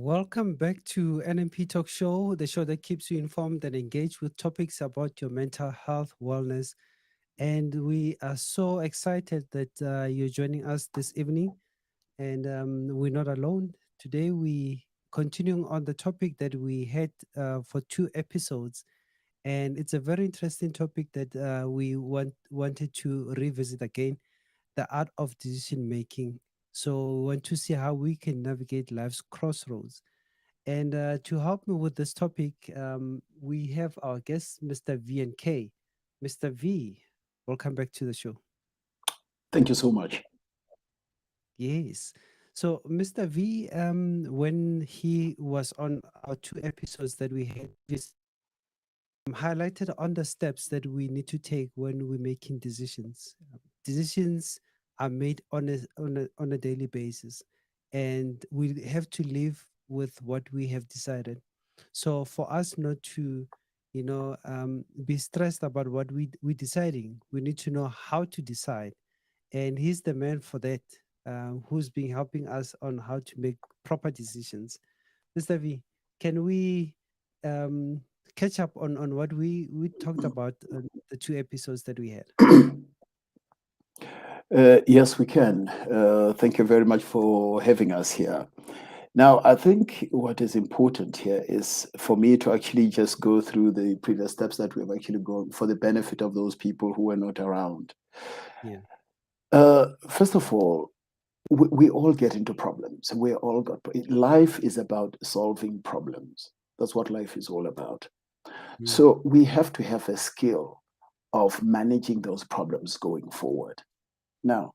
Welcome back to Nmp Talk Show, the show that keeps you informed and engaged with topics about your mental health, wellness. And we are so excited that you're joining us this evening. And we're not alone. Today, we continuing on the topic that we had for 2 episodes. And it's a very interesting topic that we wanted to revisit again, the art of decision making. So we want to see how we can navigate life's crossroads. And to help me with this topic, we have our guest, Mr. V and K. Mr. V, welcome back to the show. Thank you so much. Yes. So, Mr. V, when he was on our 2 episodes that we had, highlighted on the steps that we need to take when we're making decisions. Decisions are made on a daily basis, and we have to live with what we have decided. So for us not to, be stressed about what we're deciding, we need to know how to decide, and he's the man for that, who's been helping us on how to make proper decisions. Mr. V, can we um, catch up on what we talked about the 2 episodes that we had? Yes, we can. Thank you very much for having us here. Now, I think what is important here is for me to actually just go through the previous steps that we've actually gone for the benefit of those people who were not around. Yeah. First of all, we all get into problems. We all got life is about solving problems. That's what life is all about. Mm. So we have to have a skill of managing those problems going forward. Now,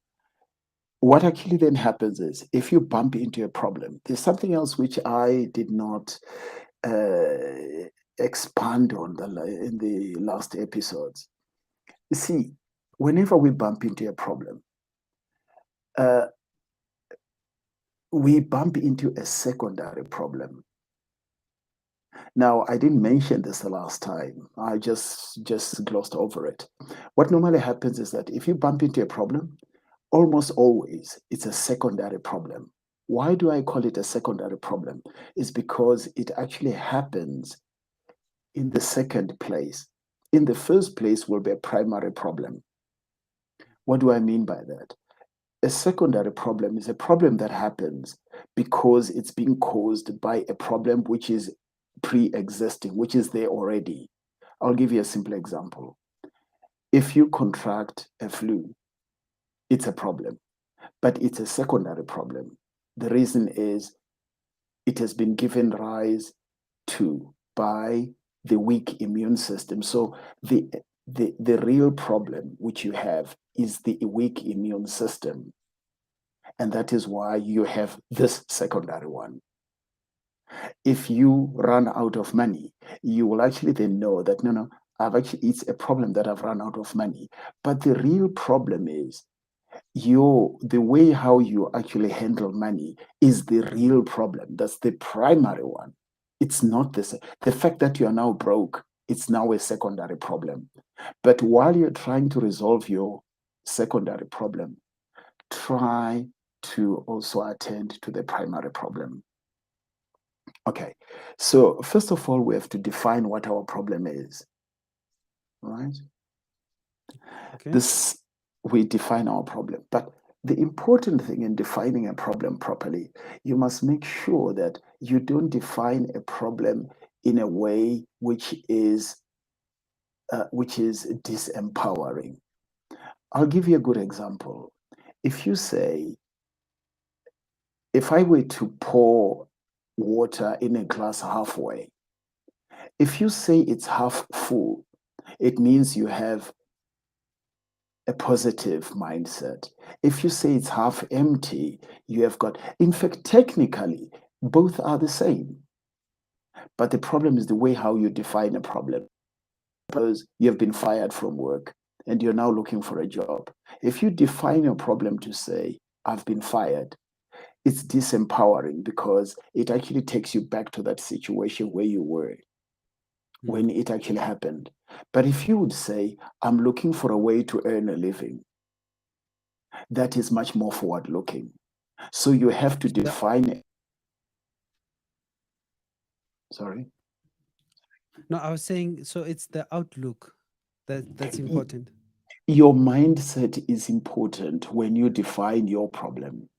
what actually then happens is if you bump into a problem, there's something else which I did not uh, expand on in the last episodes. See, whenever we bump into a problem, uh, we bump into a secondary problem. Now, I didn't mention this the last time. I just glossed over it. What normally happens is that if you bump into a problem, almost always it's a secondary problem. Why do I call it a secondary problem? Is because it actually happens in the second place. In the first place will be a primary problem. What do I mean by that? A secondary problem is a problem that happens because it's being caused by a problem which is pre-existing, which is there already. I'll give you a simple example. If you contract a flu, it's a problem, but it's a secondary problem. The reason is it has been given rise to by the weak immune system. So the real problem which you have is the weak immune system. And that is why you have this secondary one. If you run out of money, you will actually then know that no, no, it's a problem that I've run out of money. But the real problem is the way how you actually handle money is the real problem. That's the primary one. It's not the fact that you are now broke, it's now a secondary problem. But while you're trying to resolve your secondary problem, try to also attend to the primary problem. Okay, so first of all, we have to define what our problem is, right? Okay. This, we define our problem. But the important thing in defining a problem properly, you must make sure that you don't define a problem in a way which is disempowering. I'll give you a good example. If you say, if I were to pour water in a glass halfway, if you say it's half full, it means you have a positive mindset. If you say it's half empty, you have got, in fact, technically, both are the same. But the problem is the way how you define a problem. Suppose you have been fired from work and you're now looking for a job. If you define your problem to say, I've been fired, it's disempowering because it actually takes you back to that situation where you were Mm. when it actually happened. But if you would say, I'm looking for a way to earn a living, that is much more forward looking. So you have to So that, define it. Sorry. No, I was saying, so it's the outlook that's important. Your mindset is important when you define your problem,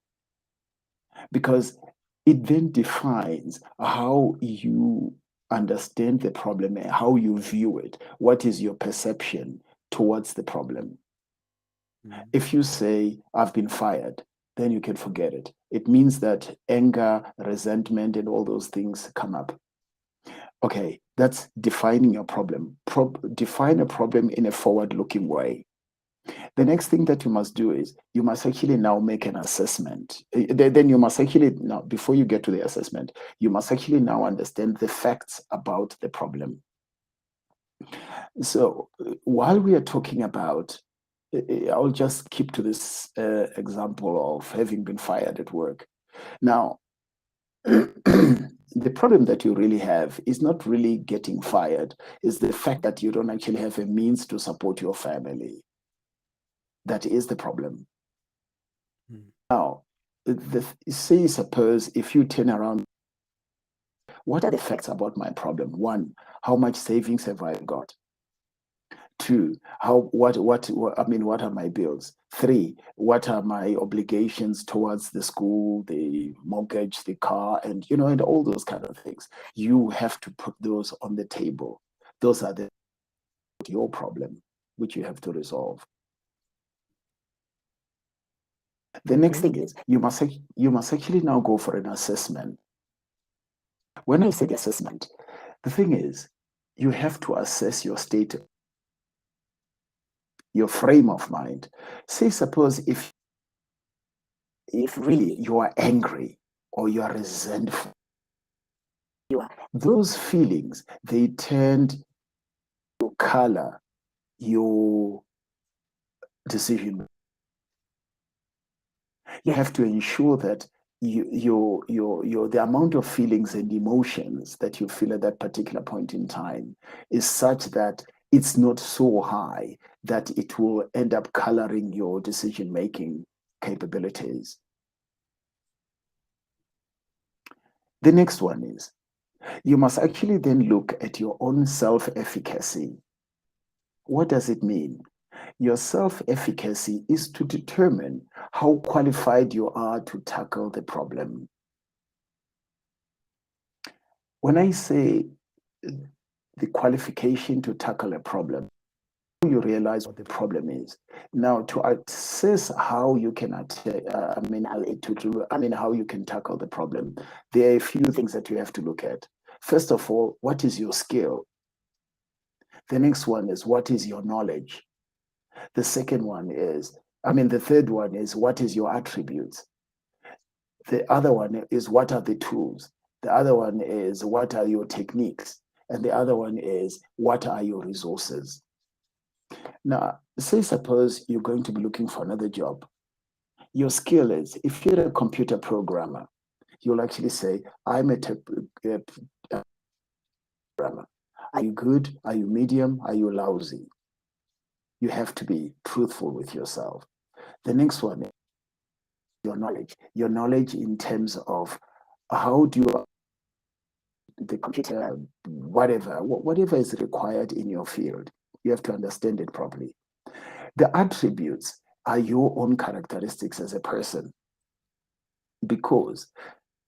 because it then defines how you understand the problem and how you view it. What is your perception towards the problem? Mm. If you say, I've been fired, then you can forget it. It means that anger, resentment, and all those things come up. Okay, that's defining your problem. Define a problem in a forward looking way. The next thing that you must do is you must actually now make an assessment. Then you must actually now, before you get to the assessment, you must actually now understand the facts about the problem. So while we are talking about, I'll just keep to this example of having been fired at work. Now, the problem that you really have is not really getting fired, is the fact that you don't actually have a means to support your family. That is the problem. Mm. Now, say, suppose if you turn around, what are the facts about my problem? One, how much savings have I got? Two, what are my bills? Three, what are my obligations towards the school, the mortgage, the car, and all those kind of things. You have to put those on the table. Those are your problem, which you have to resolve. The next Okay. thing is you must actually now go for an assessment. When I say the assessment, the thing is you have to assess your state, your frame of mind. Say, suppose if really you are angry or you are resentful, those feelings, they tend to color your decision. You have to ensure that the amount of feelings and emotions that you feel at that particular point in time is such that it's not so high that it will end up coloring your decision making capabilities. The next one is you must actually then look at your own self efficacy. What does it mean? Your self efficacy is to determine how qualified you are to tackle the problem. When I say the qualification to tackle a problem, you realize what the problem is. Now, to assess how you can, how you can tackle the problem, there are a few things that you have to look at. First of all, what is your skill? The next one is, what is your knowledge? The second one is, the third one is, what is your attributes? The other one is, what are the tools? The other one is, what are your techniques? And the other one is, what are your resources? Now, say, suppose you're going to be looking for another job. Your skill is, if you're a computer programmer, you'll actually say, I'm a programmer. Are you good? Are you medium? Are you lousy? You have to be truthful with yourself. The next one is your knowledge. Your knowledge in terms of how do you the computer, whatever is required in your field, you have to understand it properly. The attributes are your own characteristics as a person. Because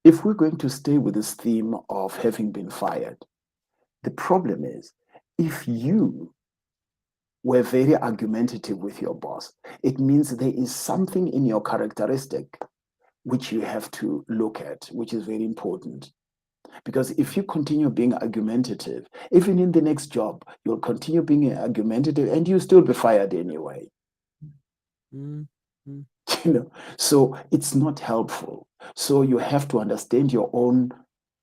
if we're going to stay with this theme of having been fired, the problem is if you were very argumentative with your boss, it means there is something in your characteristic which you have to look at, which is very important. Because if you continue being argumentative, even in the next job, you'll continue being argumentative and you'll still be fired anyway. Mm. Mm. So it's not helpful. So you have to understand your own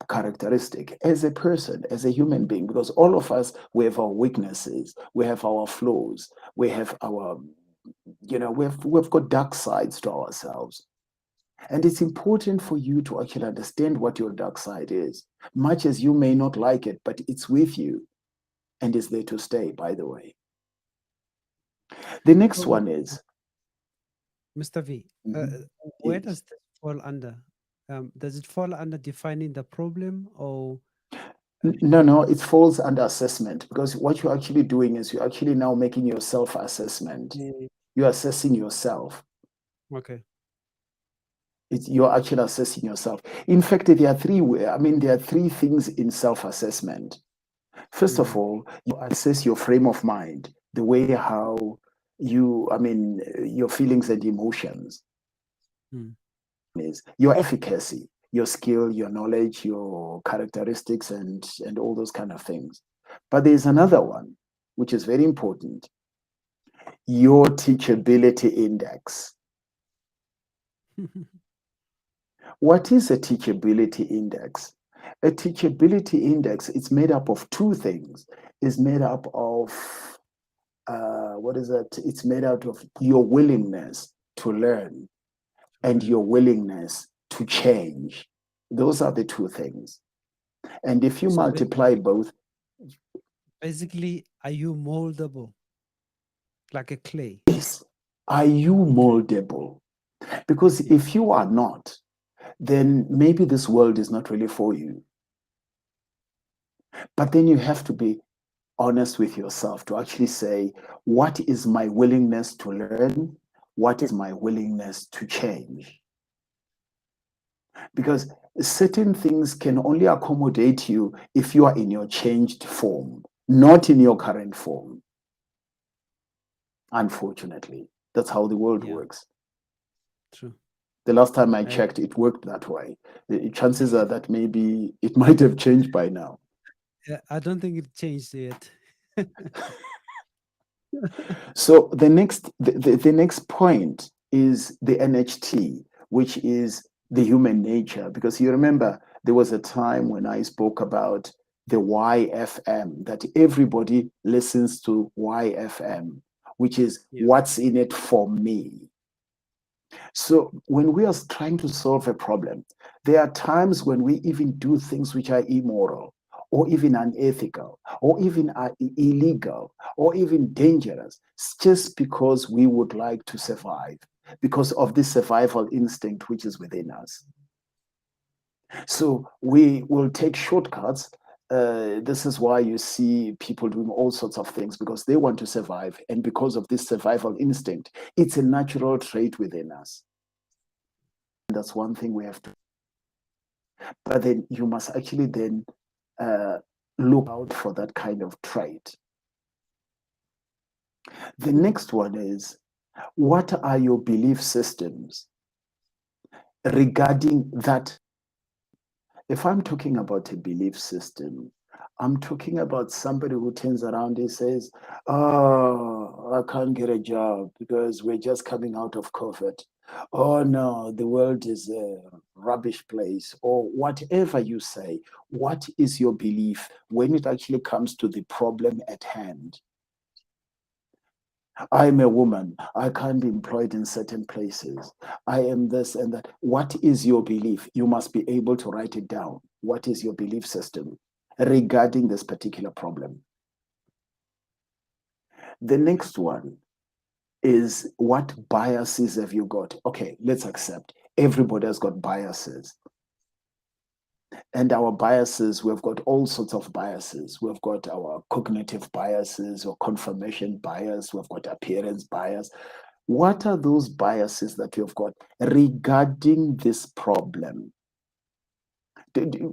characteristic as a person, as a human being, because all of us, we have our weaknesses, we have our flaws, we have our, we've got dark sides to ourselves. And it's important for you to actually understand what your dark side is, much as you may not like it, but it's with you and is there to stay, by the way. The next So, one is, Mr. V, where yes. does this fall under? Does it fall under defining the problem or? No, no, it falls under assessment because what you're actually doing is you're actually now making your self-assessment. Mm, You're assessing yourself. okay. You're actually assessing yourself. In fact, there are there are three things in self-assessment. First of Mm, all, you assess your frame of mind, the way how your feelings and emotions mm. is your efficacy, your skill, your knowledge, your characteristics, and all those kind of things. But there's another one, which is very important, your teachability index. What is a teachability index? A teachability index, it's made up of two things. It's made up of what is that? It's made out of your willingness to learn and Right. your willingness to change. Those are the two things. And if you So multiply both, basically, are you moldable like a clay? yes, are you Okay. moldable? Because Yeah. if you are not, then maybe this world is not really for you. But then you have to be honest with yourself to actually say, what is my willingness to learn? What is my willingness to change? Because certain things can only accommodate you if you are in your changed form, not in your current form. Unfortunately, that's how the world Yeah. works. True. The last time I I checked, it worked that way. The chances are that maybe it might have changed by now. yeah, I don't think it changed yet. So the next point is the NHT, which is the human nature. Because you remember there was a time when I spoke about the YFM, that everybody listens to YFM, which is Yeah. what's in it for me. So when we are trying to solve a problem, there are times when we even do things which are immoral or even unethical or even are illegal or even dangerous just because we would like to survive because of this survival instinct which is within us. So we will take shortcuts. This is why you see people doing all sorts of things because they want to survive. And because of this survival instinct, it's a natural trait within us. That's one thing we have to. But then you must actually then uh, look out for that kind of trait. The next one is, what are your belief systems regarding that? If I'm talking about a belief system, I'm talking about somebody who turns around and says, oh, I can't get a job because we're just coming out of COVID. Oh no, the world is a rubbish place, or whatever you say. What is your belief when it actually comes to the problem at hand? I'm a woman. I can't be employed in certain places. I am this and that. What is your belief? You must be able to write it down. What is your belief system regarding this particular problem? The next one is, what biases have you got? Okay, let's accept everybody has got biases. And our biases, we've got all sorts of biases. We've got our cognitive biases or confirmation bias. We've got appearance bias. What are those biases that you've got regarding this problem?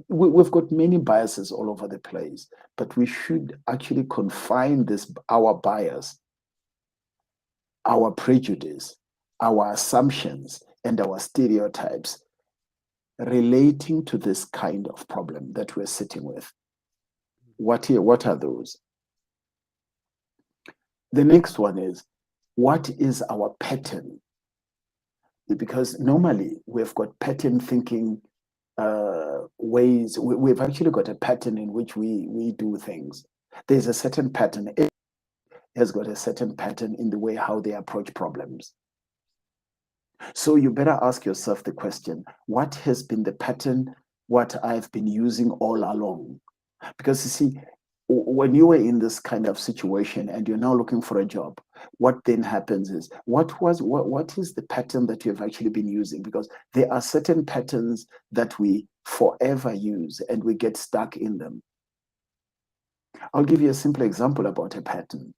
We've got many biases all over the place, but we should actually confine this, our bias, our prejudice, our assumptions, and our stereotypes relating to this kind of problem that we're sitting with. What are those? The next one is, what is our pattern? Because normally we've got pattern thinking ways. We've actually got a pattern in which we do things. There's a certain pattern. It has got a certain pattern in the way how they approach problems. So you better ask yourself the question, what has been the pattern, what I've been using all along? Because you see, when you were in this kind of situation and you're now looking for a job, what then happens is, what is the pattern that you have actually been using? Because there are certain patterns that we forever use and we get stuck in them. I'll give you a simple example about a pattern.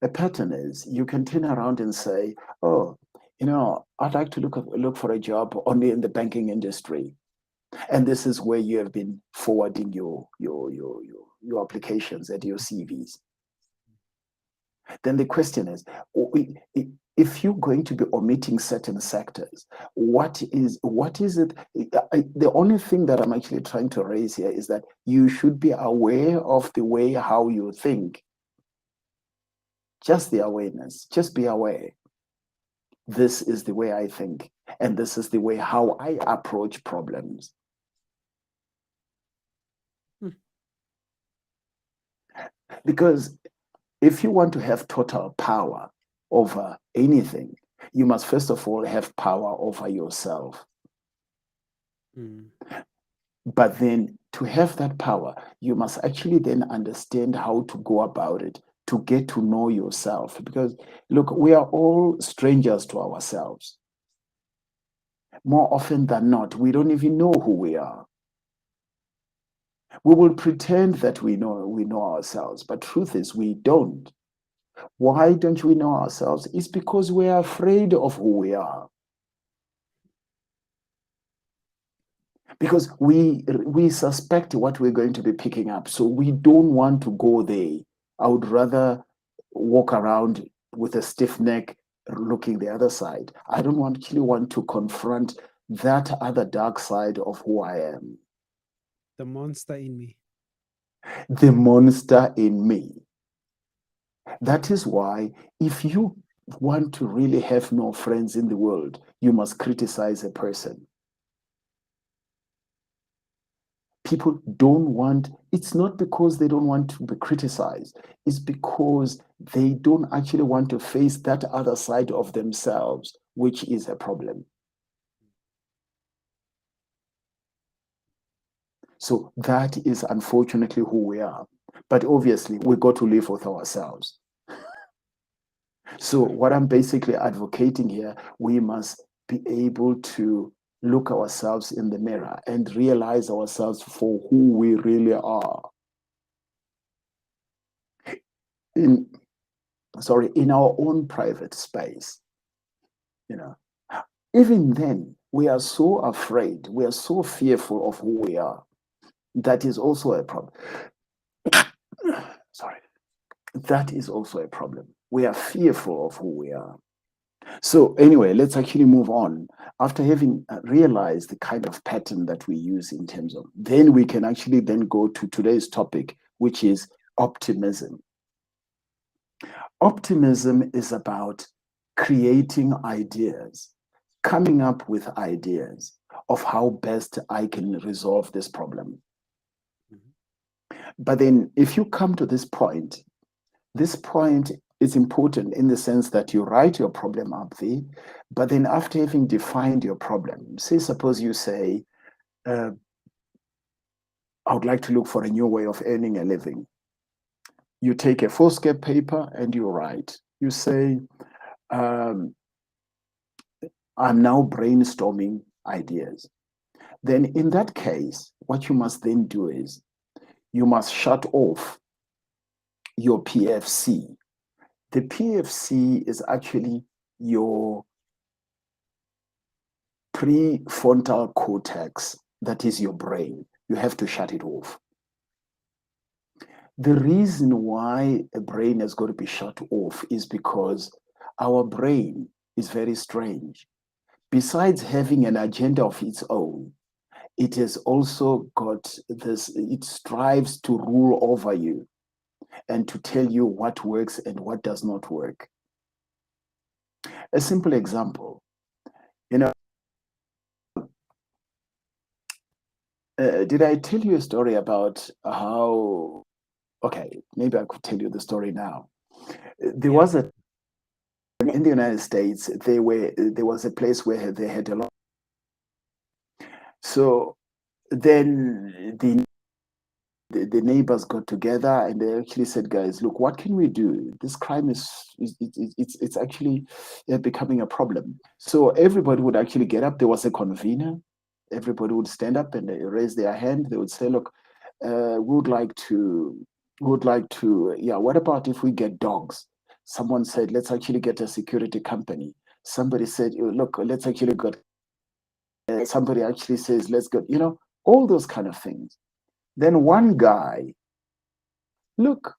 A pattern is you can turn around and say, oh, I'd like to look for a job only in the banking industry. And this is where you have been forwarding your applications and your CVs. Then the question is, if you're going to be omitting certain sectors, what is it? The only thing that I'm actually trying to raise here is that you should be aware of the way how you think. Just the awareness, just be aware. This is the way I think, and this is the way how I approach problems. Because if you want to have total power over anything, you must first of all have power over yourself. But then to have that power, you must actually then understand how to go about it, to get to know yourself. Because look, we are all strangers to ourselves. More often than not, we don't even know who we are. We will pretend that we know ourselves, but truth is we don't. Why don't we know ourselves? It's because we are afraid of who we are. Because we suspect what we're going to be picking up. So we don't want to go there. I would rather walk around with a stiff neck looking the other side. I don't actually want to confront that other dark side of who I am. The monster in me. The monster in me. That is why if you want to really have no friends in the world, you must criticize a person. People don't want, it's not because they don't want to be criticized, it's because they don't actually want to face that other side of themselves, which is a problem. So that is unfortunately who we are. But obviously, we got to live with ourselves. So what I'm basically advocating here, we must be able to look ourselves in the mirror and realize ourselves for who we really are. In our own private space, even then, we are so afraid, we are so fearful of who we are. That is also a problem. That is also a problem. We are fearful of who we are. So anyway, let's actually move on. After having realized the kind of pattern that we use in terms of, then we can actually then go to today's topic, which is optimism. Optimism is about creating ideas, coming up with ideas of how best I can resolve this problem. But then if you come to this point is important in the sense that you write your problem up there, but then after having defined your problem, suppose you say, I would like to look for a new way of earning a living. You take a foolscap paper and you write. You say, I'm now brainstorming ideas. Then in that case, what you must then do is you must shut off your PFC. The PFC is actually your prefrontal cortex, that is your brain. You have to shut it off. The reason why a brain has got to be shut off is because our brain is very strange. Besides having an agenda of its own, it has also got this, it strives to rule over you and to tell you what works and what does not work. A simple example, did I tell you a story about how, okay, maybe I could tell you the story now. There was in the United States, there was a place where they had a lot. So then the neighbors got together and they actually said, guys, look, what can we do? This crime it's actually becoming a problem. So everybody would actually get up. There was a convener. Everybody would stand up and they raise their hand. They would say, look, we would like to would like to, yeah, what about if we get dogs? Someone said, let's actually get a security company. Somebody said, look, let's actually get, somebody actually says, let's go, all those kind of things. Then one guy, look,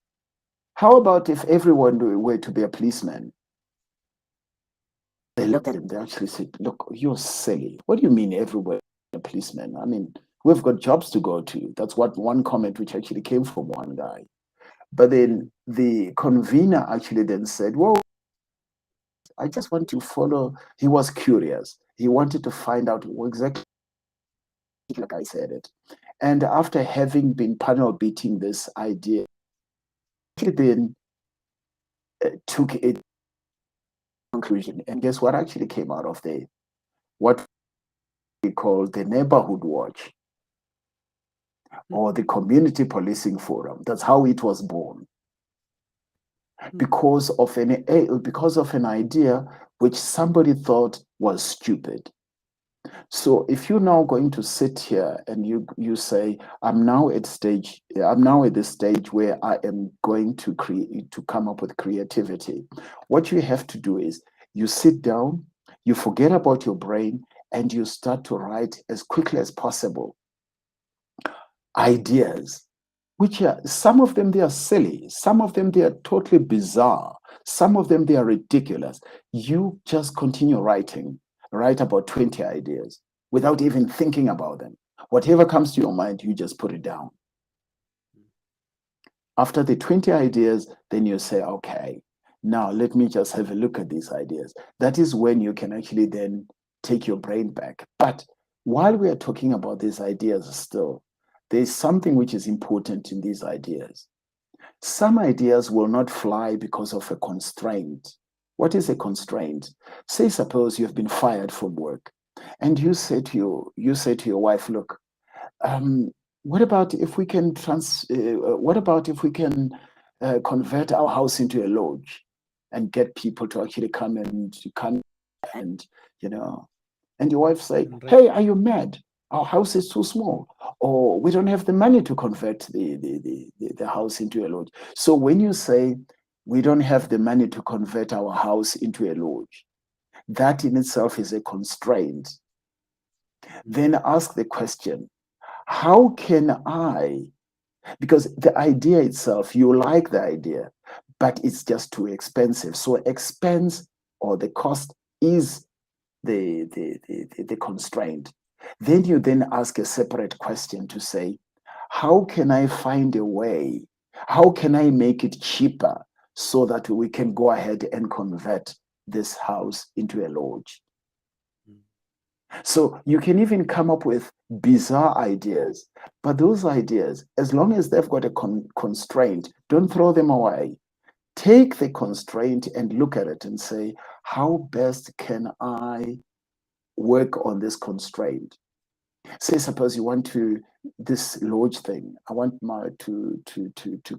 how about if everyone were to be a policeman? They looked at him, they actually said, look, you're silly. What do you mean everyone a policeman? I mean, we've got jobs to go to. That's what one comment which actually came from one guy. But then the convener actually then said, well, I just want to follow. He was curious. He wanted to find out exactly like I said it. And after having been panel beating this idea, actually then took it to conclusion. And guess what actually came out of there? What we call the neighborhood watch or the community policing forum. That's how it was born. Because of an idea which somebody thought was stupid. So if you're now going to sit here and you say, I'm now at the stage where I am going to come up with creativity. What you have to do is you sit down, you forget about your brain, and you start to write as quickly as possible ideas, which are, some of them they are silly, some of them they are totally bizarre, some of them they are ridiculous. You just continue writing, write about 20 ideas without even thinking about them. Whatever comes to your mind, you just put it down. After the 20 ideas, then you say, okay, now let me just have a look at these ideas. That is when you can actually then take your brain back. But while we are talking about these ideas still, there's something which is important in these ideas. Some ideas will not fly because of a constraint. What is a constraint? Say, suppose you have been fired from work, and you say to your wife, "Look, what about if we can convert our house into a lodge and get people to actually come and you know?" And your wife say, "Hey, are you mad? Our house is too small, or we don't have the money to convert the house into a lodge." So when you say we don't have the money to convert our house into a lodge, that in itself is a constraint. Then ask the question, how can I, because the idea itself, you like the idea, but it's just too expensive. So expense or the cost is the constraint. Then you then ask a separate question to say, how can I find a way? How can I make it cheaper so that we can go ahead and convert this house into a lodge? So you can even come up with bizarre ideas, but those ideas, as long as they've got a constraint, don't throw them away. Take the constraint and look at it and say, how best can I work on this constraint? Say, suppose you want this lodge thing. I want to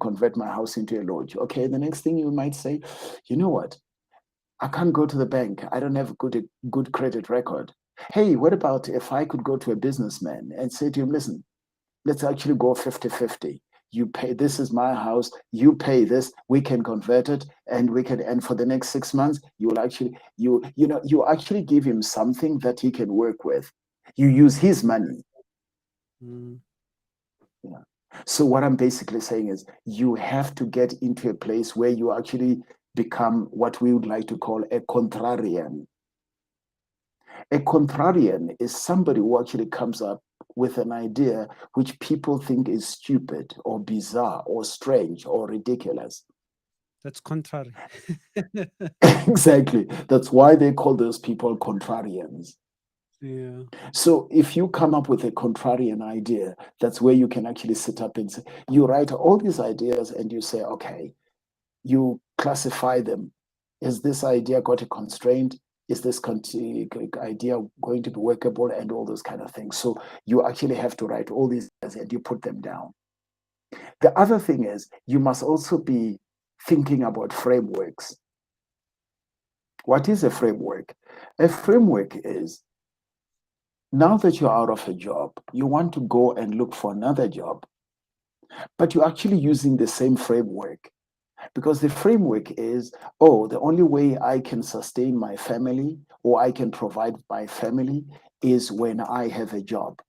convert my house into a lodge. Okay, the next thing you might say, you know what? I can't go to the bank. I don't have a good credit record. Hey, what about if I could go to a businessman and say to him, listen, let's actually go 50-50. You pay, this is my house, you pay this, we can convert it, and for the next 6 months, you actually give him something that he can work with. You use his money. Yeah. So what I'm basically saying is you have to get into a place where you actually become what we would like to call a contrarian. A contrarian is somebody who actually comes up with an idea which people think is stupid or bizarre or strange or ridiculous. That's contrary. Exactly. That's why they call those people contrarians. Yeah. So if you come up with a contrarian idea, that's where you can actually sit up and say, you write all these ideas and you say, okay, you classify them. Is this idea got a constraint? Is this idea going to be workable, and all those kind of things? So you actually have to write all these and you put them down. The other thing is you must also be thinking about frameworks. What is a framework? A framework is, now that you're out of a job, you want to go and look for another job. but you're actually using the same framework. Because the framework is, oh, the only way I can sustain my family or I can provide my family is when I have a job.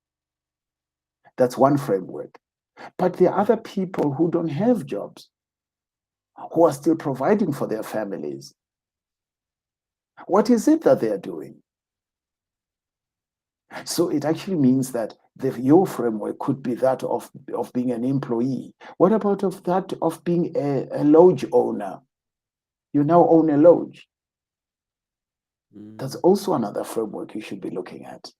That's one framework. But there are other people who don't have jobs, who are still providing for their families. What is it that they are doing? So it actually means that your framework could be that of being an employee. What about of that of being a lodge owner? You now own a lodge. That's also another framework you should be looking at.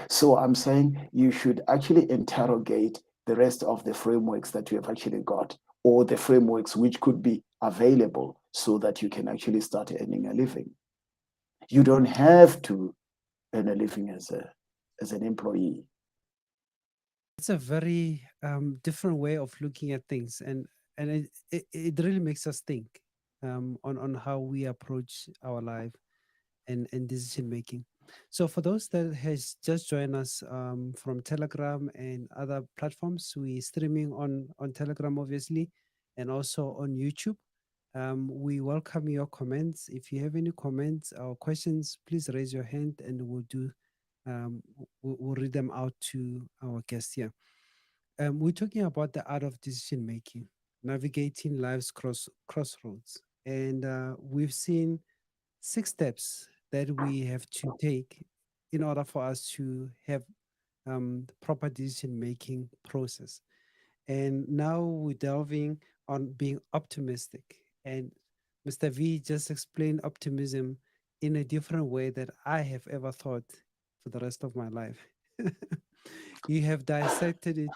So I'm saying you should actually interrogate the rest of the frameworks that you have actually got, or the frameworks which could be available so that you can actually start earning a living. You don't have to earn a living as an employee. It's a very different way of looking at things, and it really makes us think on how we approach our life and decision making. So for those that has just joined us from Telegram and other platforms, we streaming on Telegram obviously, and also on YouTube. We welcome your comments. If you have any comments or questions, please raise your hand and we'll do we'll read them out to our guests here. We're talking about the art of decision making, navigating life's crossroads, and we've seen 6 steps that we have to take in order for us to have the proper decision making process. And now we're delving on being optimistic. And Mr. V just explained optimism in a different way that I have ever thought for the rest of my life. You have dissected it,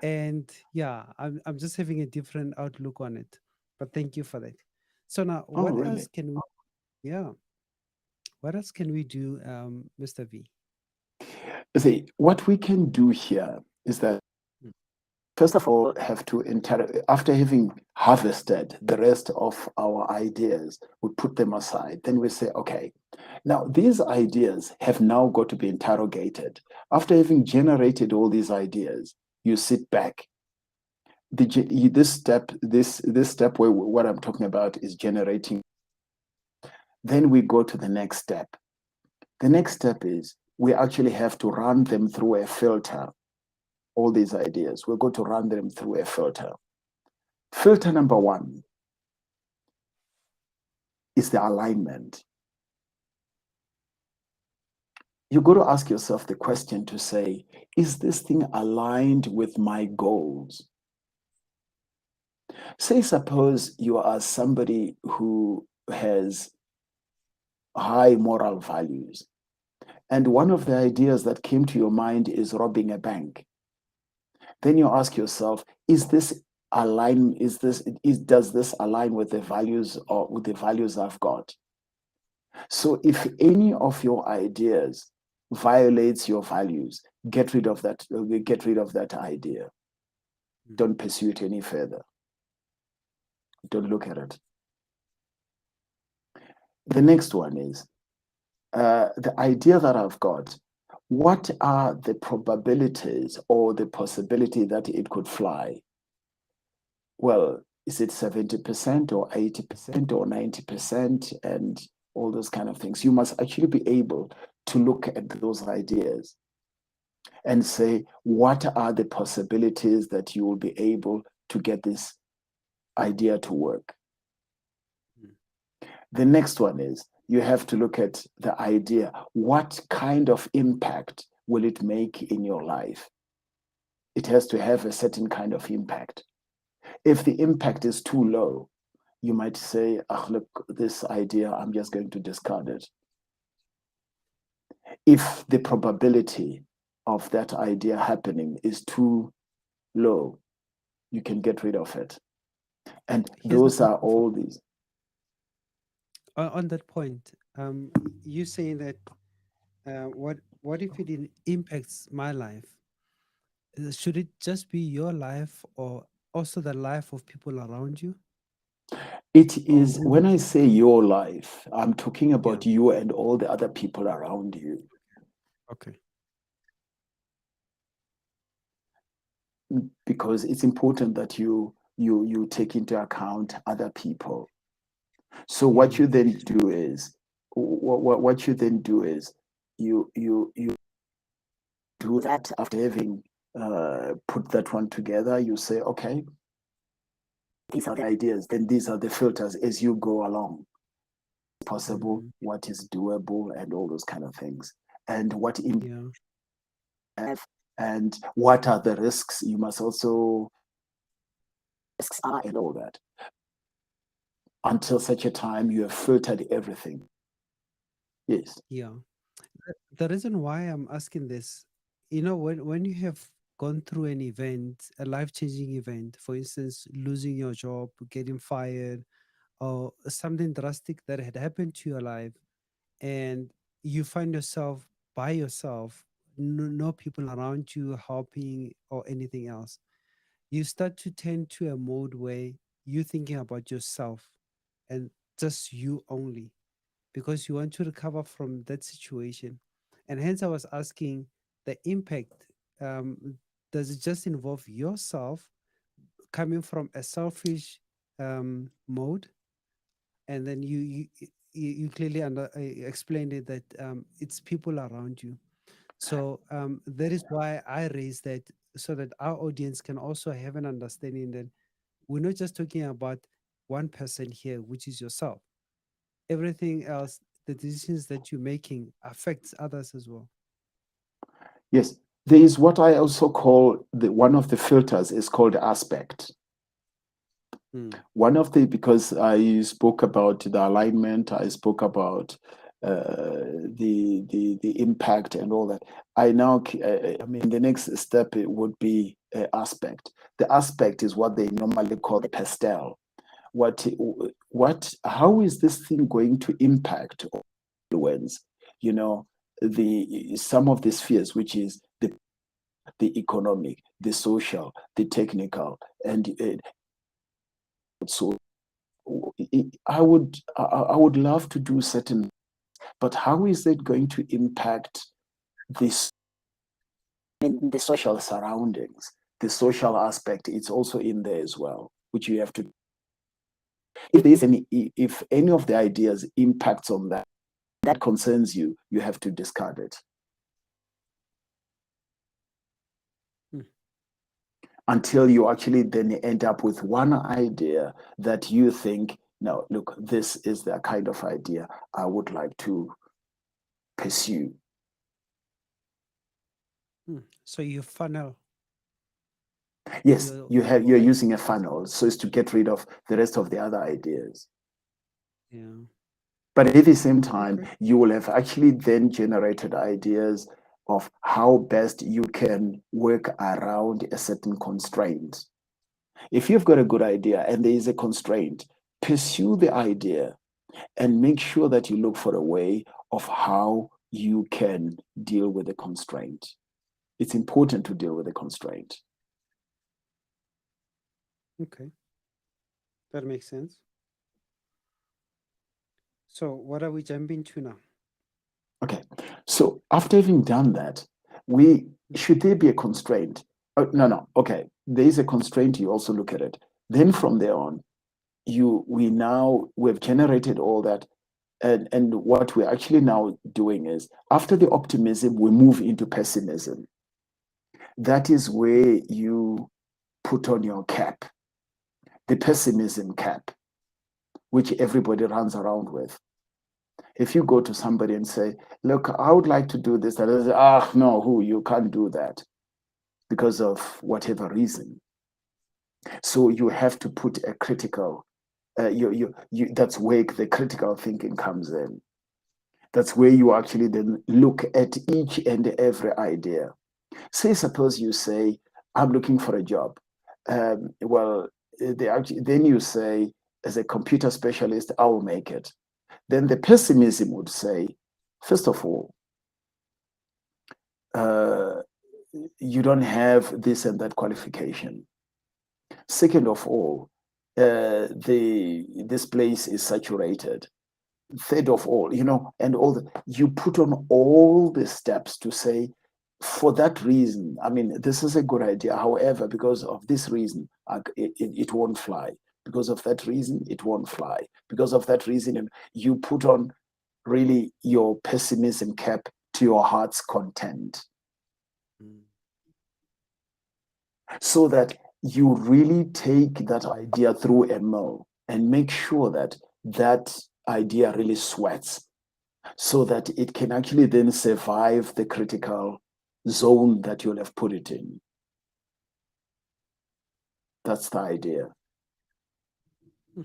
and yeah, I'm just having a different outlook on it. But thank you for that. So now, Oh, what else really? can we? Yeah, what else can we do, Mr. V? See, what we can do here is that, Mm, first of all, have to after having harvested the rest of our ideas, we put them aside. Then we say, okay, now these ideas have now got to be interrogated. After having generated all these ideas, you sit back. This step where what I'm talking about is generating. Then we go to the next step. The next step is we actually have to run them through a filter. All these ideas, we're going to run them through a filter. Filter number one is the alignment. You got to ask yourself the question to say, is this thing aligned with my goals? Say, suppose you are somebody who has high moral values, and one of the ideas that came to your mind is robbing a bank. Then you ask yourself, is this align? Does this align with the values or with the values I've got? So if any of your ideas violates your values, get rid of that. Get rid of that idea. mm, Don't pursue it any further. Don't look at it. The next one is the idea that I've got. What are the probabilities or the possibility that it could fly? Well, is it 70% or 80% or 90%? And all those kind of things. You must actually be able to look at those ideas and say, what are the possibilities that you will be able to get this idea to work? mm, The next one is you have to look at the idea. What kind of impact will it make in your life? It has to have a certain kind of impact. If the impact is too low, you might say, oh, look, this idea, I'm just going to discard it. If the probability of that idea happening is too low, you can get rid of it. And here's a those are question for all these. on that point. You saying that what if it impacts my life? Should it just be your life or also the life of people around you? It Or is, who? when I say your life, I'm talking Yeah. about you and all the other people around you. Okay. because it's important that you take into account other people. So what Yeah. you then do is what you then do is you do that after having put that one together. You say, okay, these are the ideas, then these are the filters as you go along. Possible, Mm, what is doable, and all those kind of things, and what impact yeah. have, and what are the risks. You must also risks are and all that until such a time you have filtered everything. Yes. Yeah. The reason why I'm asking this, when you have gone through an event, a life-changing event, for instance, losing your job, getting fired, or something drastic that had happened to your life, and you find yourself by yourself, no people around you helping or anything else, you start to tend to a mode where you're thinking about yourself and just you only, because you want to recover from that situation. And hence, I was asking the impact. Does it just involve yourself coming from a selfish mode, and then you clearly explained it that it's people around you. So that is why I raised that, so that our audience can also have an understanding that we're not just talking about one person here, which is yourself. Everything else, the decisions that you're making affects others as well. Yes, there is what I also call the one of the filters is called aspect. Mm, One of the, because I spoke about the alignment, I spoke about the impact and all that. I mean, the next step it would be aspect. The aspect is what they normally call the pastel. How is this thing going to impact or influence, you know, the some of the spheres, which is the economic, the social, the technical, and so I would love to do certain, but how is it going to impact this the social surroundings, the social aspect? It's also in there as well, which you have to. If any of the ideas impacts on that concerns you, you have to discard it mm, until you actually then end up with one idea that you think, no, look, this is the kind of idea I would like to pursue. mm. So you funnel Yes, your you're using a funnel so as to get rid of the rest of the other ideas. yeah. But at the same time, Okay. you will have actually then generated ideas of how best you can work around a certain constraint. If you've got a good idea and there is a constraint, pursue the idea and make sure that you look for a way of how you can deal with the constraint. It's important to deal with the constraint. Okay. That makes sense. So what are we jumping to now? Okay. So after having done that, we should there be a constraint? Oh, no, no. Okay. There is a constraint. You also look at it. Then from there on, we've generated all that, and what we're actually now doing is after the optimism, we move into pessimism. That is where you put on your cap, the pessimism cap, which everybody runs around with. If you go to somebody and say, look, I would like to do this, and they say, no, you can't do that because of whatever reason. So you have to put a critical, that's where the critical thinking comes in. That's where you actually then look at each and every idea. Say, suppose you say, I'm looking for a job. Well, then you say, as a computer specialist, I will make it. Then the pessimism would say, first of all, uh, you don't have this and that qualification. Second of all, this place is saturated. Third of all, and you put on all the steps to say for that reason, I mean, this is a good idea. However, because of this reason, it won't fly. Because of that reason, it won't fly. Because of that reason, you put on really your pessimism cap to your heart's content, Mm. so that you really take that idea through a mill and make sure that that idea really sweats, so that it can actually then survive the critical zone that you'll have put it in. That's the idea. Hmm.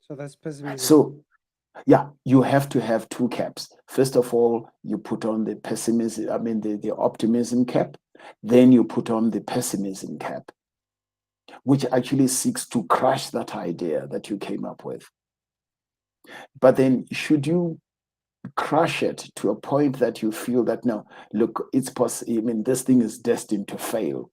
So that's pessimism. So, yeah, you have to have two caps. First of all, you put on the pessimism, I mean, the optimism cap. Then you put on the pessimism cap, which actually seeks to crush that idea that you came up with. But then, should you crush it to a point that you feel that, no, look, it's possible, I mean, this thing is destined to fail,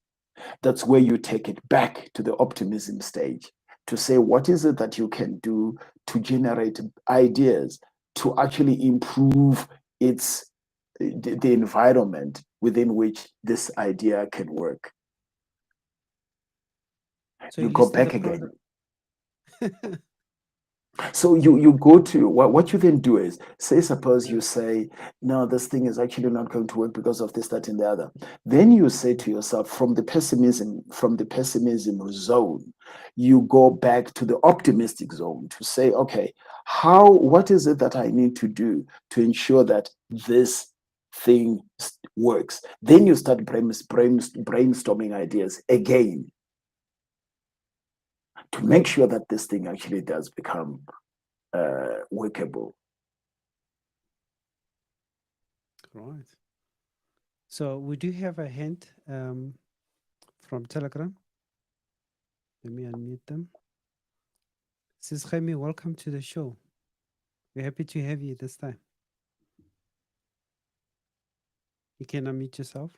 that's where you take it back to the optimism stage to say, what is it that you can do to generate ideas to actually improve its the environment within which this idea can work. So You you go listed the back again. product. So you go to what you then do is say, suppose you say, no, this thing is actually not going to work because of this, that, and the other. Then you say to yourself, from the pessimism zone, you go back to the optimistic zone to say, okay, what is it that I need to do to ensure that this thing works? Then you start brainstorming ideas again to make sure that this thing actually does become workable. Right. So we do have a hint from Telegram. Let me unmute them. Sis Jaime, welcome to the show. We're happy to have you this time. You can unmute yourself.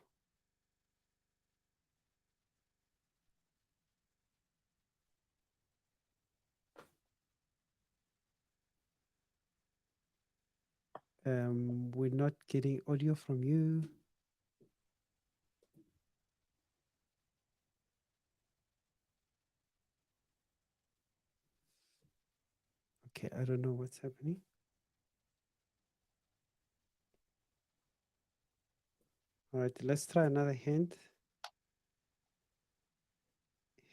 We're not getting audio from you. Okay, I don't know what's happening. All right, let's try another hint.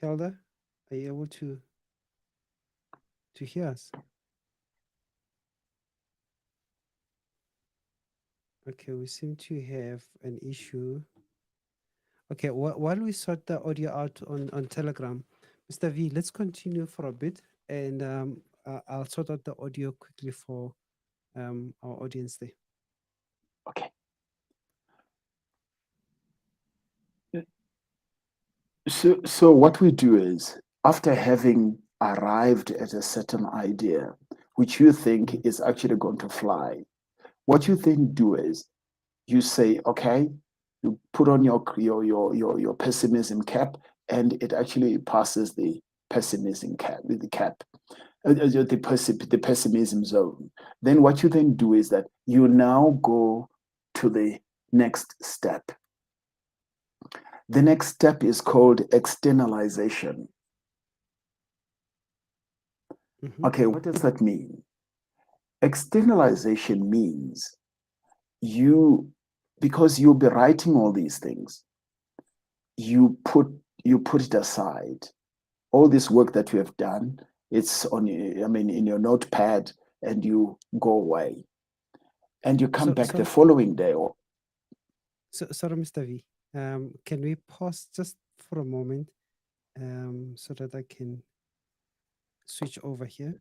Hilda, are you able to hear us? Okay, we seem to have an issue. Okay, while we sort the audio out on Telegram, Mr. V, let's continue for a bit, and I'll sort out the audio quickly for our audience there. Okay. So what we do is, after having arrived at a certain idea, which you think is actually going to fly, what you then do is you say, okay, you put on your pessimism cap, and it actually passes the pessimism cap, the pessimism zone. Then what you then do is that you now go to the next step. The next step is called externalization. Mm-hmm. Okay, what does that mean? Externalization means because you'll be writing all these things, you put it aside. All this work that you have done, it's in your notepad, and you go away. And you come So, back the sorry, following day. Or sorry, Mr. V. Can we pause just for a moment, so that I can switch over here?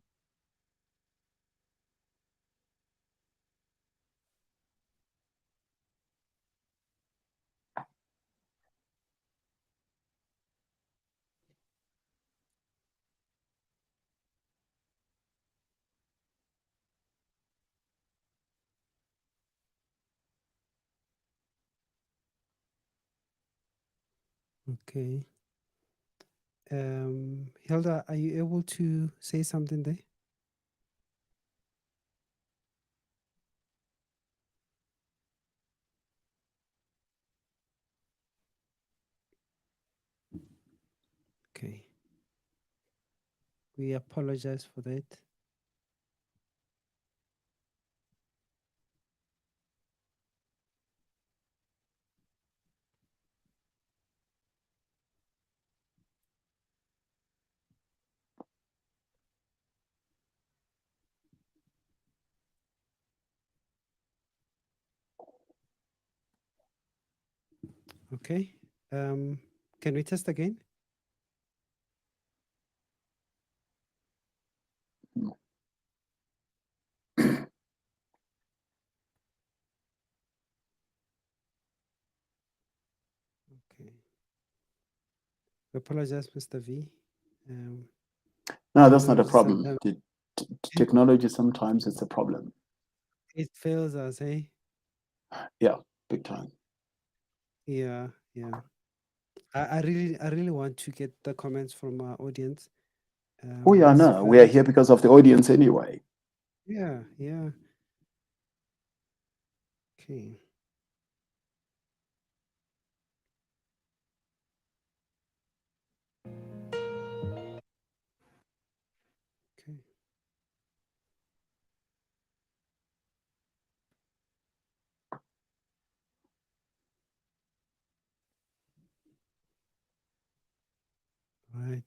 Okay. Hilda, are you able to say something there? We apologize for that. Okay. Um, can we test again? Okay. We apologize, Mr. V. Um, No, that's not a technology problem. sometimes Technology sometimes it's a problem. it fails us, eh? Yeah, big time. Yeah, yeah. I really want to get the comments from our audience. Oh yeah, It's no, we are very, here because of the audience anyway. yeah, yeah. Okay, okay. Right.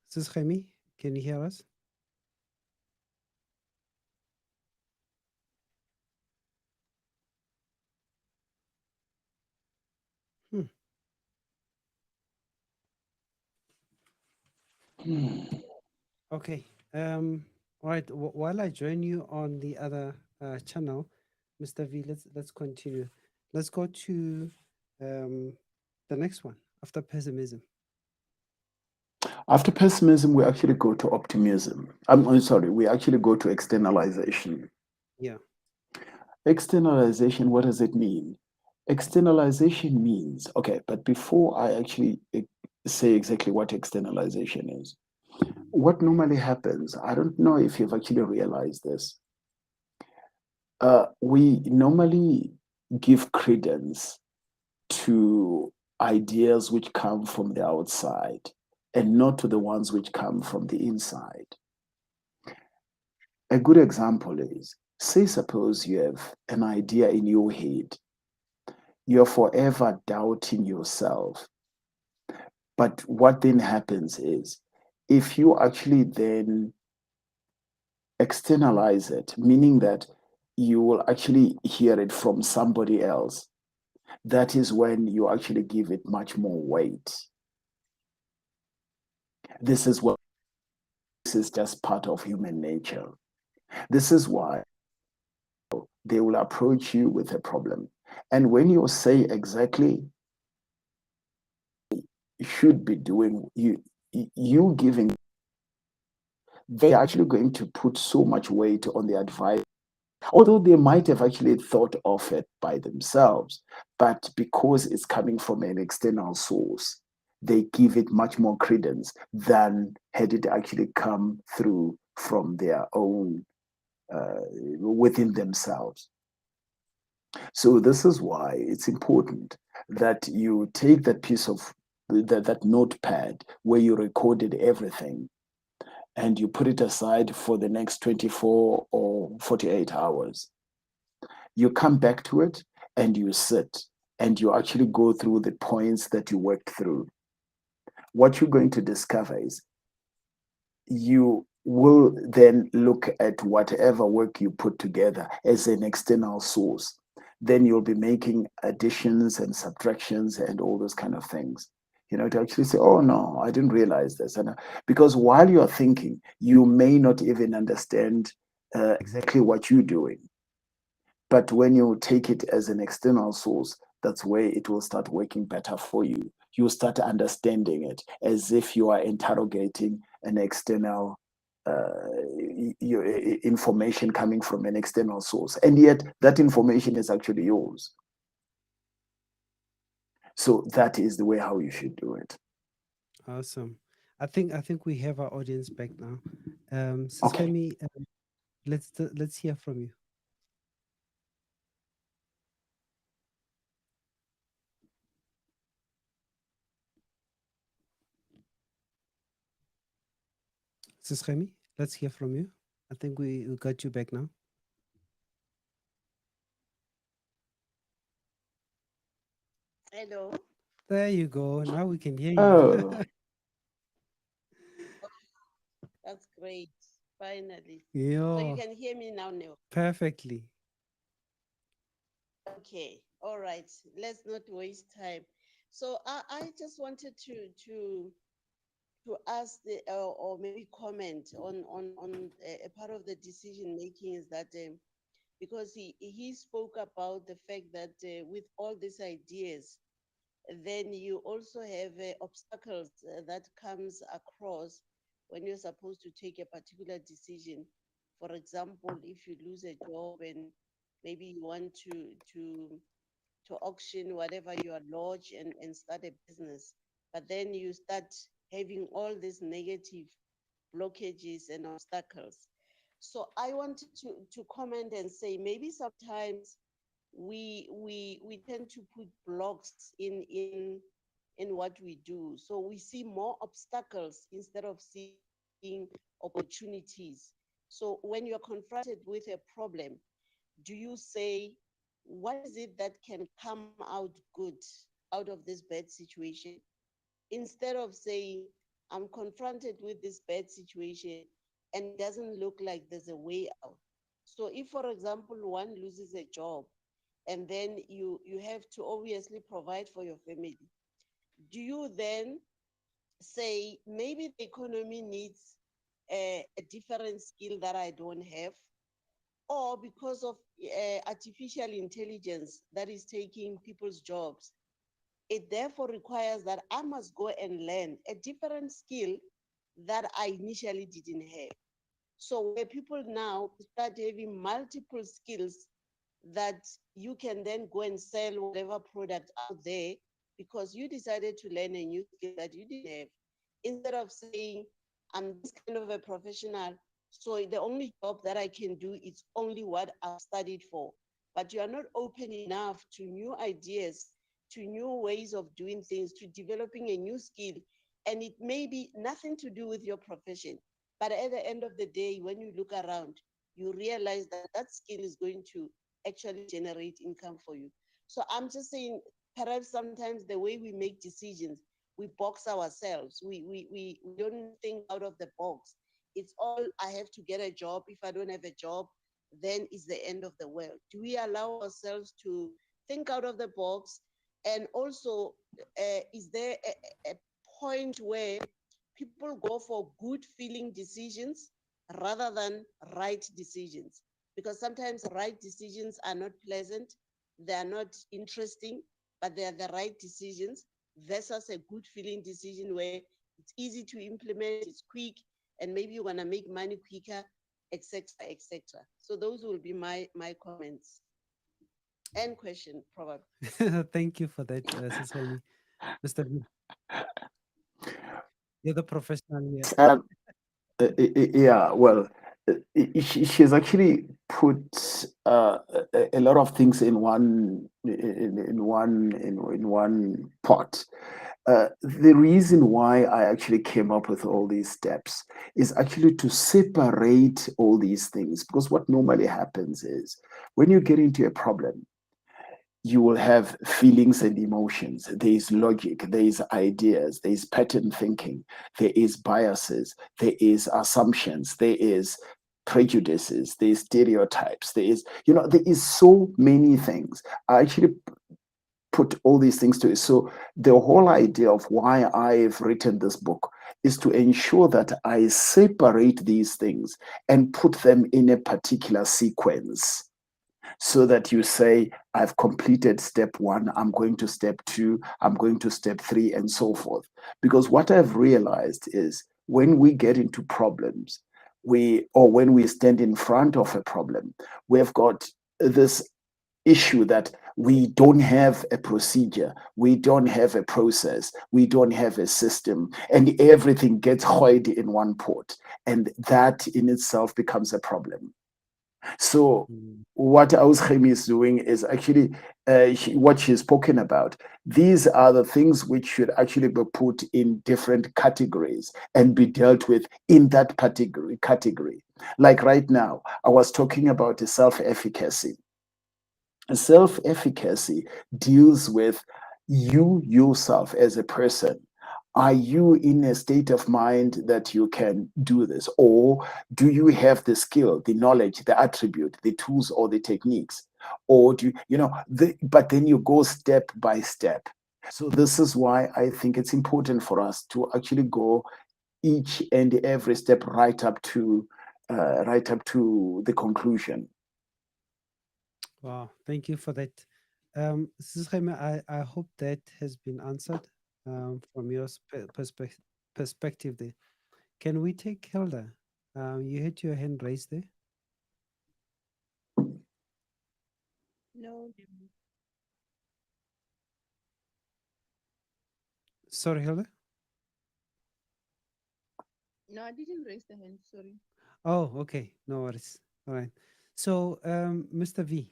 Is this Jaime? Can you hear us? Hmm. Okay. All right. While I join you on the other channel, Mr. V, let's continue. Let's go to um the next one after pessimism. After pessimism, we actually go to optimism. I'm sorry, we actually go to externalization. Yeah. Externalization, what does it mean? Externalization means, okay, but before I actually say exactly what externalization is, what normally happens, I don't know if you've actually realized this. We normally give credence to ideas which come from the outside and not to the ones which come from the inside. A good example is, say, suppose you have an idea in your head, you're forever doubting yourself. But what then happens is, if you actually then externalize it, meaning that you will actually hear it from somebody else, that is when you actually give it much more weight. This is what this is just part of human nature. This is why they will approach you with a problem. And when you say exactly you should be doing, you giving, they're actually going to put so much weight on the advice, although they might have actually thought of it by themselves, but because it's coming from an external source, they give it much more credence than had it actually come through from their own within themselves. So this is why it's important that you take that piece of that notepad where you recorded everything and you put it aside for the next 24 or 48 hours. You come back to it and you sit and you actually go through the points that you worked through. What you're going to discover is you will then look at whatever work you put together as an external source. Then you'll be making additions and subtractions and all those kind of things, to actually say, oh no, I didn't realize this. And because while you're thinking, you may not even understand exactly what you're doing. But when you take it as an external source, that's where it will start working better for you. You start understanding it as if you are interrogating an external information coming from an external source. And yet that information is actually yours. So that is the way how you should do it. Awesome. I think we have our audience back now. Sis Okay. Jaime, let's hear from you. Sis Remy, let's hear from you. I think we got you back now. Hello. There you go. Now we can hear you. Oh, That's great. Finally. So you Yeah, can hear me now, Neil. perfectly. Okay. All right. Let's not waste time. So I just wanted to ask the or maybe comment on a part of the decision making is that because he spoke about the fact that with all these ideas, then you also have obstacles that comes across when you're supposed to take a particular decision. For example, if you lose a job and maybe you want to auction whatever you are lodge and start a business, but then you start having all these negative blockages and obstacles. So I wanted to comment and say maybe sometimes we tend to put blocks in what we do. So we see more obstacles instead of seeing opportunities. So when you're confronted with a problem, do you say, what is it that can come out good out of this bad situation? Instead of saying, I'm confronted with this bad situation and it doesn't look like there's a way out. So if, for example, one loses a job and then you have to obviously provide for your family, do you then say maybe the economy needs a different skill that I don't have, or because of artificial intelligence that is taking people's jobs, it therefore requires that I must go and learn a different skill that I initially didn't have. So where people now start having multiple skills that you can then go and sell whatever product out there because you decided to learn a new skill that you didn't have. Instead of saying, I'm this kind of a professional, so the only job that I can do is only what I've studied for. But you are not open enough to new ideas, to new ways of doing things, to developing a new skill. And it may be nothing to do with your profession. But at the end of the day, when you look around, you realize that that skill is going to actually generate income for you. So I'm just saying, perhaps sometimes the way we make decisions, we box ourselves. We don't think out of the box. It's all, I have to get a job. If I don't have a job, then it's the end of the world. Do we allow ourselves to think out of the box? And also, is there a point where people go for good feeling decisions rather than right decisions? Because sometimes right decisions are not pleasant, they are not interesting, but they are the right decisions versus a good feeling decision where it's easy to implement, it's quick, and maybe you're gonna make money quicker, etc., etc. So those will be my comments and question probably. Thank you for that, Sis Remy. Mr. V, you're the professional here. yeah, well, she's actually put a lot of things in one pot. The reason why I actually came up with all these steps is actually to separate all these things, because what normally happens is when you get into a problem, you will have feelings and emotions. There is logic, there is ideas, there is pattern thinking, there is biases, there is assumptions, there is prejudices, there is stereotypes, there is, there is so many things. I actually put all these things to it. So the whole idea of why I've written this book is to ensure that I separate these things and put them in a particular sequence, so that you say, I've completed step one, I'm going to step two, I'm going to step three, and so forth. Because what I've realized is when we get into problems, or when we stand in front of a problem, we've got this issue that we don't have a procedure, we don't have a process, we don't have a system, and everything gets hoid in one pot. And that in itself becomes a problem. So Mm. what Auschheim is doing is actually what she's spoken about. These are the things which should actually be put in different categories and be dealt with in that particular category. Like right now, I was talking about the self-efficacy. Self-efficacy deals with you yourself as a person. Are you in a state of mind that you can do this? Or do you have the skill, the knowledge, the attribute, the tools, or the techniques? Or do but then you go step by step. So this is why I think it's important for us to actually go each and every step right up to the conclusion. Wow, thank you for that. Sis Jaime, I hope that has been answered from your perspective there. Can we take Hilda? You had your hand raised there. No, Sorry, Hilda. no, I didn't raise the hand. Sorry. Oh, okay. No worries. All right. So, Mr. V,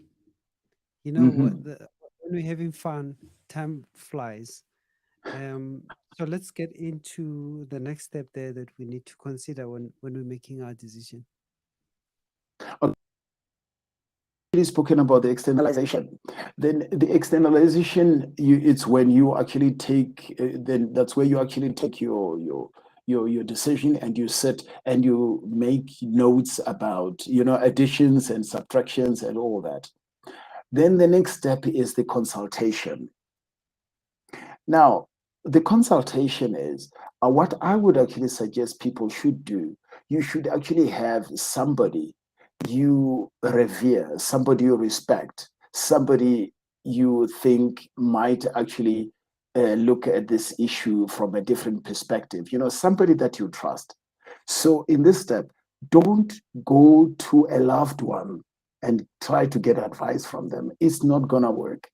you know what Mhm. the when we're having fun, time flies. So let's get into the next step there that we need to consider when we're making our decision. Spoken about the externalization. Then the externalization, it's when you actually take. Then that's where you actually take your decision and you sit and you make notes about additions and subtractions and all that. Then the next step is the consultation. Now, the consultation is what I would actually suggest people should do. You should actually have somebody you revere, somebody you respect, somebody you think might actually look at this issue from a different perspective, somebody that you trust. So, in this step, don't go to a loved one and try to get advice from them. It's not going to work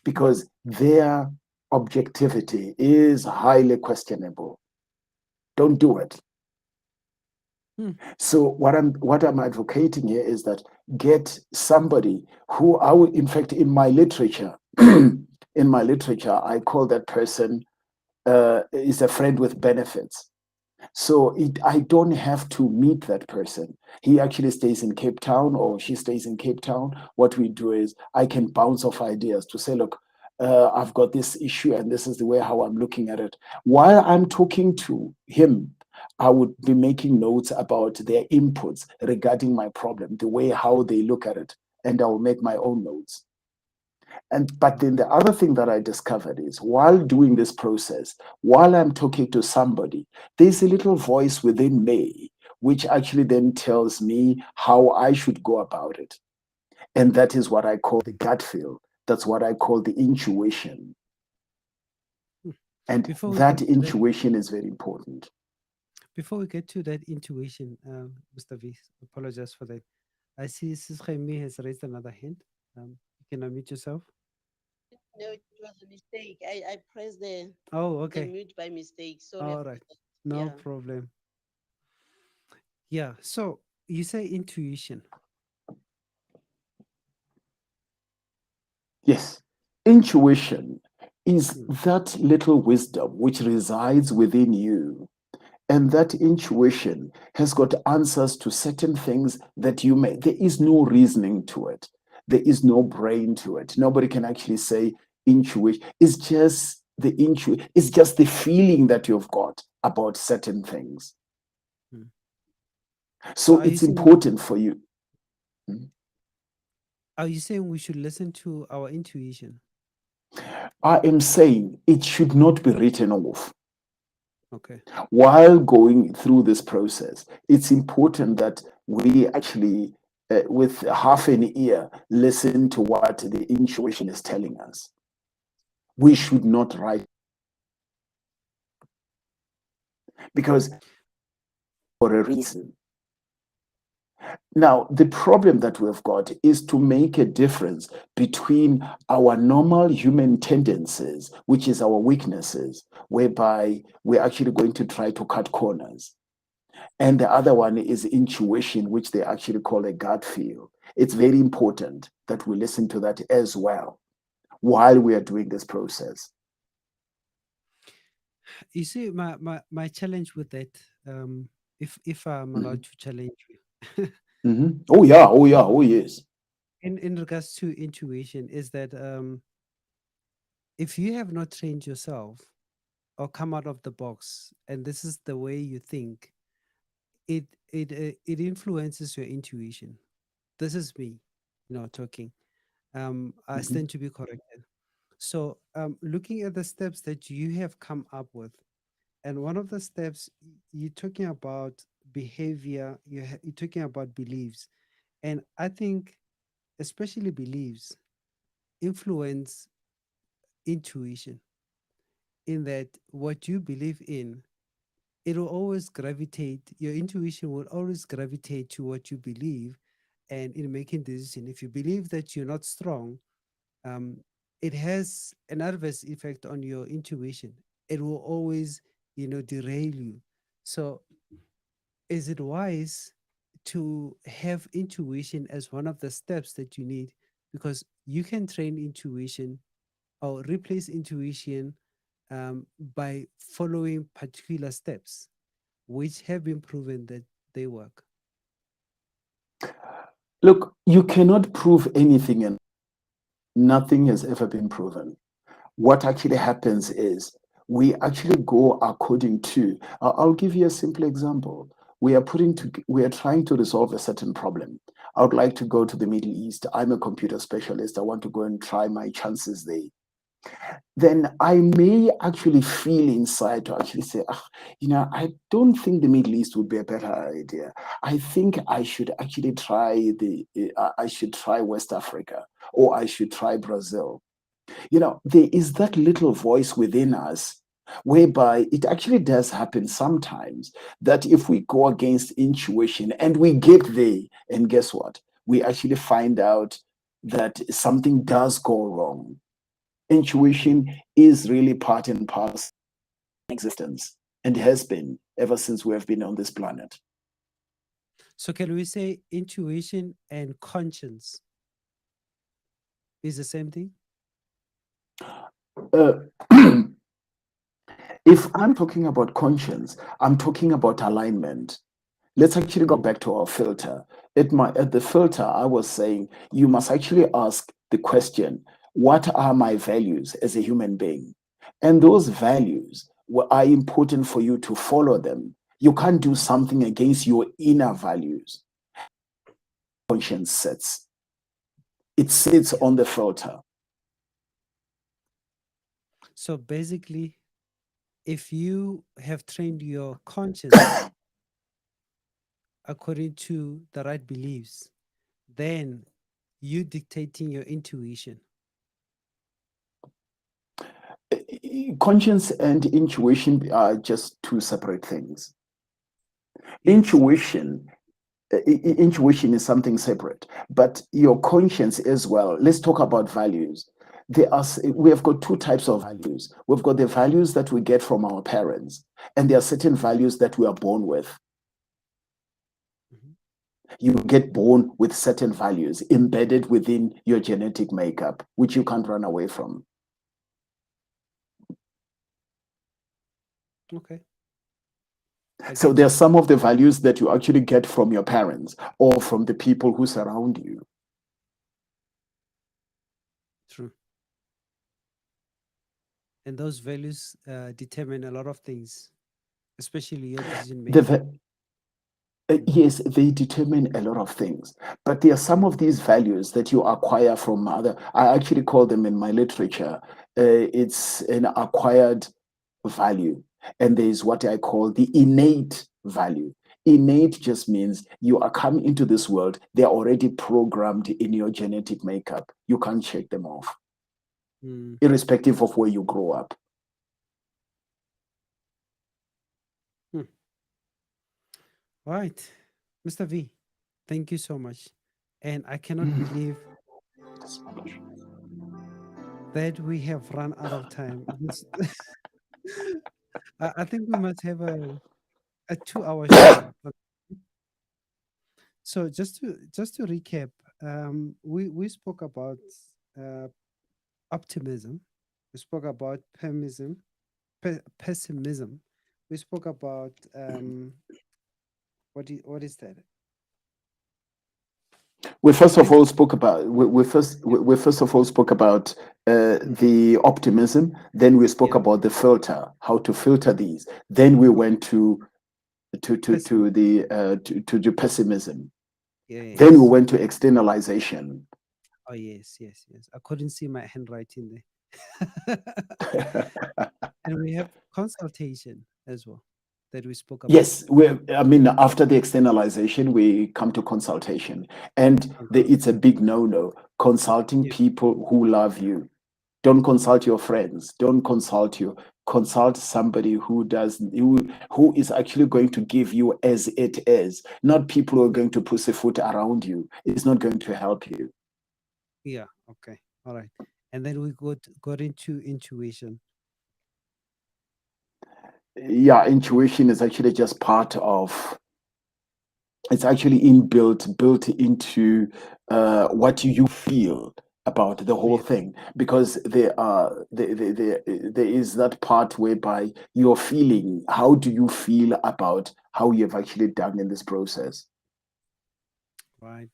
because their objectivity is highly questionable. Don't do it. Hmm. So what I'm advocating here is that get somebody who I would, in fact, in my literature, I call that person is a friend with benefits. So I don't have to meet that person. He actually stays in Cape Town or she stays in Cape Town. What we do is I can bounce off ideas to say, look, I've got this issue and this is the way how I'm looking at it. While I'm talking to him, I would be making notes about their inputs regarding my problem, the way how they look at it, and I will make my own notes. But then the other thing that I discovered is while doing this process, while I'm talking to somebody, there's a little voice within me which actually then tells me how I should go about it. And that is what I call the gut feel. That's what I call the intuition. Hmm. And Before we that get to that, intuition is very important. before we get to that intuition, Mr. V, apologize for that. I see Sis Jaime has raised another hand. You can unmute yourself. No, it was a mistake. I pressed Oh, the okay. mute by mistake. Sorry All about right. that. No Yeah. problem. Yeah. So you say intuition. Yes. Intuition is Hmm. that little wisdom which resides within you. And that intuition has got answers to certain things that you may, there is no reasoning to it. There is no brain to it. Nobody can actually say intuition. It's just it's just the feeling that you've got about certain things. Hmm. So So are you it's saying important for you. we should listen to our intuition? I am saying it should not be written off. Okay. While going through this process, it's important that we actually, with half an ear, listen to what the intuition is telling us. We should not write because for a reason. Now, the problem that we've got is to make a difference between our normal human tendencies, which is our weaknesses, whereby we're actually going to try to cut corners. And the other one is intuition, which they actually call a gut feel. It's very important that we listen to that as well while we are doing this process. You see, my challenge with that, if I'm allowed Mhm. to challenge you, Oh yeah, oh yeah, oh yes. in regards to intuition, is that if you have not trained yourself or come out of the box, and this is the way you think, it influences your intuition. This is me, talking. I Mhm. stand to be corrected. So, looking at the steps that you have come up with, and one of the steps you're talking about behavior, you're talking about beliefs, and I think especially beliefs influence intuition. In that, what you believe in, it will always gravitate. Your intuition will always gravitate to what you believe, and in making decision, if you believe that you're not strong, um, it has an adverse effect on your intuition. It will always, derail you. So, is it wise to have intuition as one of the steps that you need? Because you can train intuition or replace intuition by following particular steps, which have been proven that they work. Look, you cannot prove anything, and nothing has ever been proven. What actually happens is we actually go according to. I'll give you a simple example. We are trying to resolve a certain problem. I would like to go to the Middle East. I'm a computer specialist. I want to go and try my chances there. Then I may actually feel inside to actually say, I don't think the Middle East would be a better idea. I think I should actually I should try West Africa, or I should try Brazil. There is that little voice within us whereby it actually does happen sometimes that if we go against intuition and we get there, and guess what? We actually find out that something does go wrong. Mhm. Intuition is really part and parcel of existence and has been ever since we have been on this planet. So, can we say intuition and conscience is the same thing? Uh, if I'm talking about conscience, I'm talking about alignment. Let's actually go Mm. back to our filter. At the filter, I was saying you must actually ask the question, what are my values as a human being? And those values are important for you to follow them. You can't do something against your inner values. Conscience sits. It sits Yeah. on the filter. So, basically, if you have trained your conscience according to the right beliefs, then you dictating your intuition. Conscience and intuition are just two separate things. Yes. Intuition intuition is something separate, but your conscience as well. Let's talk about values. We have got two types of values. We've got the values that we get from our parents, and there are certain values that we are born with. Mhm. You get born with certain values embedded within your genetic makeup, which you can't run away from. Okay. I So get there are you. some of the values that you actually get from your parents or from the people who surround you. True. And those values determine a lot of things, especially your decision The, making. va- Mhm. Yes, they determine a lot of things, but there are some of these values that you acquire from other. I actually call them in my literature. It's an acquired value, and there is what I call the innate value. Innate just means you are coming into this world; they are already programmed in your genetic makeup. You can't shake them off, Mm. irrespective of where you grow up. Hmm. All right, Mr. V, thank you so much. And I cannot believe that we have run out of time. I think we must have a a 2 hour show. So just to recap, we spoke about uh, optimism. We spoke about pessimism. We spoke about what is that? We first of all Basically, spoke about we first of all spoke about yeah, the optimism. Then we spoke yeah, about the filter, how to filter these. Then we okay, went pessimism. to the pessimism. Then we Yes. went to externalization. Oh yes, yes, yes. I couldn't see my handwriting there. And we have consultation as well that we spoke about. Yes, I mean, after the externalization, we come to consultation, and Okay. it's a big no-no. Consulting Yeah. people who love you. Don't consult your friends. Don't consult you. Consult somebody who is actually going to give you as it is, not people who are going to pussyfoot around you. It's not going to help you. Yeah. Okay. All right. And then we got into intuition. Yeah, intuition is actually just part of it's actually built into what you feel about the whole Yeah. thing, because there is that part whereby you're feeling, how do you feel about how you've actually done in this process. Right.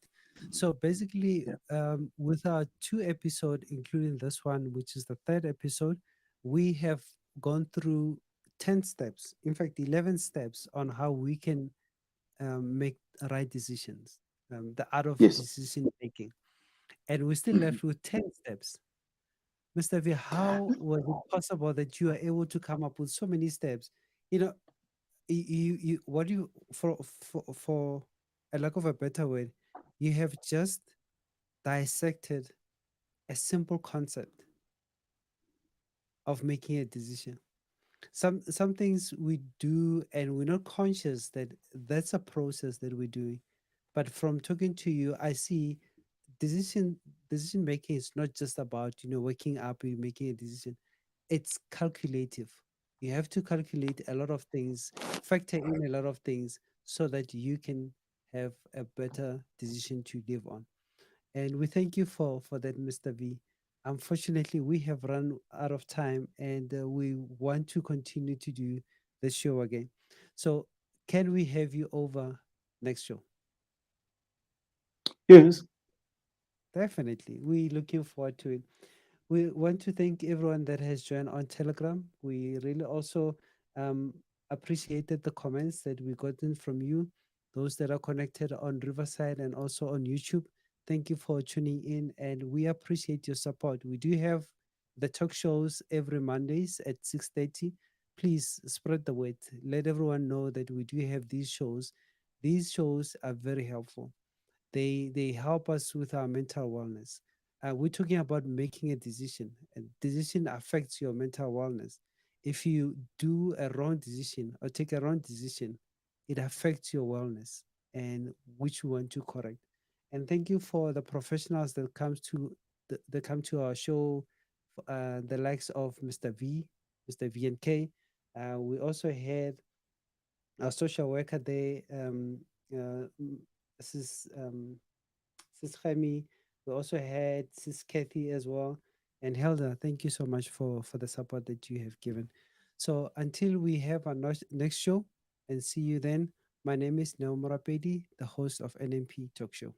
So basically, Yeah. with our two episode, including this one, which is the third episode, we have gone through 10 steps, in fact, 11 steps on how we can make right decisions, the art of Yes. decision making. And we're still Mhm. left with 10 steps. Mr. V, how was it possible that you are able to come up with so many steps? You know, what do you, for a lack of a better word, you have just dissected a simple concept of making a decision. Some things we do and we're not conscious that that's a process that we're doing. But from talking to you, I see decision decision making is not just about waking up and making a decision. It's calculative. You have to calculate a lot of things, factor in a lot of things so that you can have a better decision to live on. And we thank you for that, Mr. V. Unfortunately, we have run out of time, and we want to continue to do the show again. So, can we have you over next show? Yes. Definitely. We're looking forward to it. We want to thank everyone that has joined on Telegram. We really also um, appreciated the comments that we gotten from you, those that are connected on Riverside and also on YouTube. Thank you for tuning in, and we appreciate your support. We do have the talk shows every Mondays at 6:30. Please spread the word. Let everyone know that we do have these shows. These shows are very helpful. They help us with our mental wellness. We're talking about making a decision. A decision affects your mental wellness. If you do a wrong decision or take a wrong decision, it affects your wellness and which you want to correct. And thank you for the professionals that that come to our show, the likes of Mr. V, Mr. VNK. We also had a social worker there, Sis, Sis Jaime. We also had Sis Kathy as well. And Helda, thank you so much for the support that you have given. So until we have our next show and see you then, my name is Neo Morapedi, the host of NMP Talk Show.